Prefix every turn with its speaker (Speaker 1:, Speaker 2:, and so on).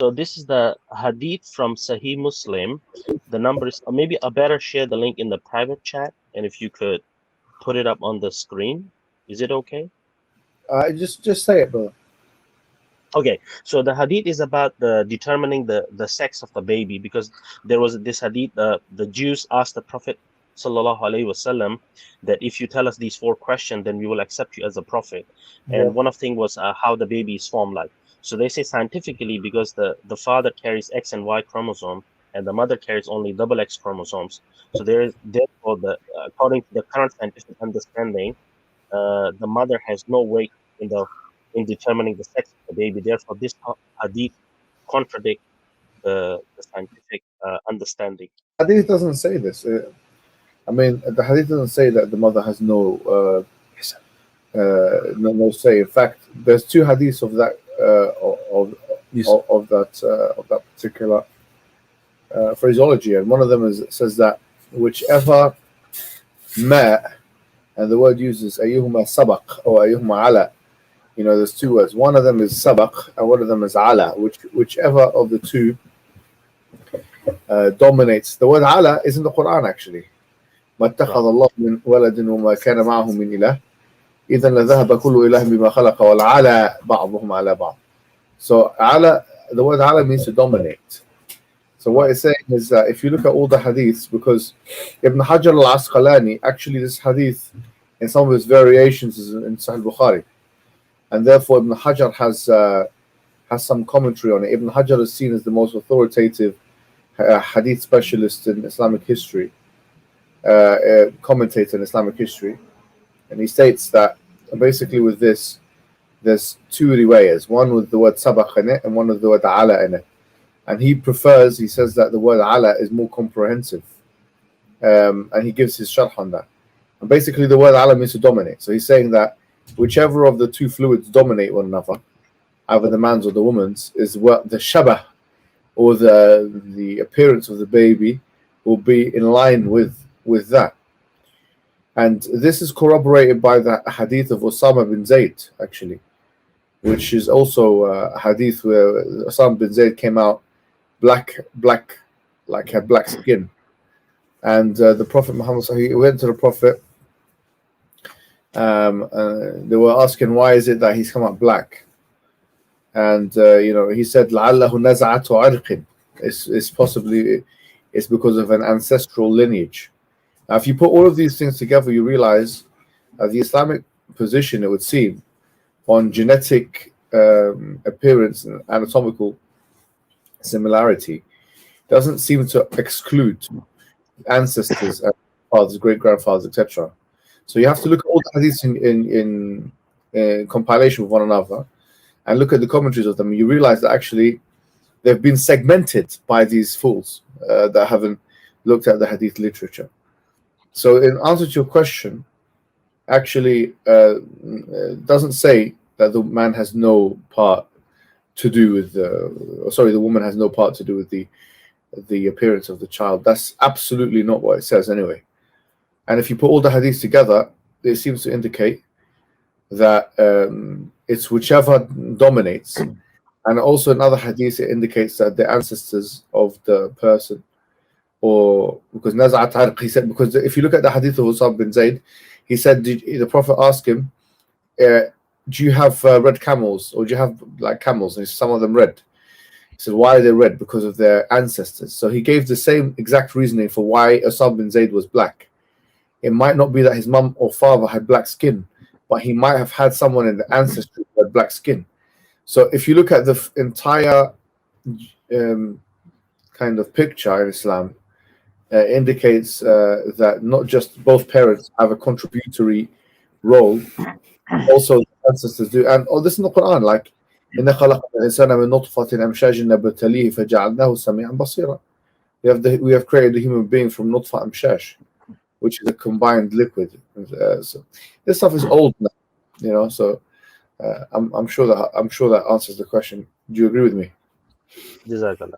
Speaker 1: So this is the Hadith from Sahih Muslim. The number is, or maybe I better share the link in the private chat, and if you could put it up on the screen, is it okay?
Speaker 2: Just say it, brother.
Speaker 1: Okay, so the hadith is about the determining the sex of the baby, because there was this hadith, the Jews asked the Prophet sallallahu alaihi wasallam that if you tell us these four questions, then we will accept you as a prophet.
Speaker 2: Yeah.
Speaker 1: And one of thing was how the baby is formed like. So they say scientifically, because the father carries X and Y chromosome and the mother carries only double X chromosomes. So there is therefore according to the current scientific understanding, the mother has no weight in the in determining the sex of the baby. Therefore, this hadith contradict the scientific understanding.
Speaker 2: Hadith doesn't say this. I mean, the hadith doesn't say that the mother has no say. In fact, there's two hadiths of that
Speaker 3: Yes.
Speaker 2: of that particular phraseology, and one of them says that whichever ma, and the word uses ayyuhuma sabaq or ayyuhuma ala. You know, there's two words. One of them is sabaq, and one of them is ala. Whichever of the two dominates. The word ala is in the Quran actually. ما اتخذ الله من ولد وما كان معه من إله إذا لذهب كل إله بما خلق والعلى بعضهم على بعض. So ala, the word ala means to dominate. So what it's saying is that if you look at all the hadiths, because Ibn Hajar al-Asqalani, actually this hadith in some of its variations is in Sahih Bukhari, and therefore Ibn Hajar has some commentary on it. Ibn Hajar is seen as the most authoritative hadith specialist in Islamic history, commentator in Islamic history, and he states that basically with this there's two riwayas, one with the word sabaq in it and one with the word ala in it, and he says that the word ala is more comprehensive, and he gives his sharh on that. And basically the word ala means to dominate, so he's saying that whichever of the two fluids dominate one another, either the man's or the woman's, is what the shabah or the appearance of the baby will be in line with that. And this is corroborated by the hadith of Osama bin Zayd, actually, which is also a hadith where Osama bin Zayd came out black, like had black skin. And the Prophet Muhammad, he went to the Prophet. They were asking, why is it that he's come out black? And he said, لَعَلَّهُ نَزْعَةُ عَرْقٍ. It's possibly because of an ancestral lineage. Now, if you put all of these things together, you realize the Islamic position, it would seem, on genetic appearance and anatomical similarity doesn't seem to exclude ancestors, fathers, great grandfathers, etc. So you have to look at all the hadiths in compilation with one another and look at the commentaries of them. You realize that actually they've been segmented by these fools that haven't looked at the hadith literature. So in answer to your question, actually doesn't say that the man has no part to do with the woman has no part to do with the appearance of the child. That's absolutely not what it says anyway. And if you put all the hadiths together, it seems to indicate that it's whichever dominates. And also in other hadiths, it indicates that the ancestors of the person, or because Naz'at Arq, he said, because if you look at the hadith of Usab bin Zayd, he said, the Prophet asked him, do you have red camels, or do you have like camels? And he said, some of them red. He said, why are they red? Because of their ancestors. So he gave the same exact reasoning for why Usab bin Zayd was black. It might not be that his mum or father had black skin, but he might have had someone in the ancestry who had black skin. So if you look at the entire kind of picture in Islam, indicates that not just both parents have a contributory role, also ancestors do. And this in the Quran, like إِنَّ خَلَقْنَا الْإِنسَانَ مِن نُطْفَةٍ أَمْشَاجٍ نَبْتَلِيهِ فَجَعَلْنَاهُ سَمِيعًا بَصِيرًا. We have created a human being from nutfa amshaj, which is a combined liquid. So this stuff is old now, So I'm sure that answers the question. Do you agree with me?
Speaker 1: Jazakallah.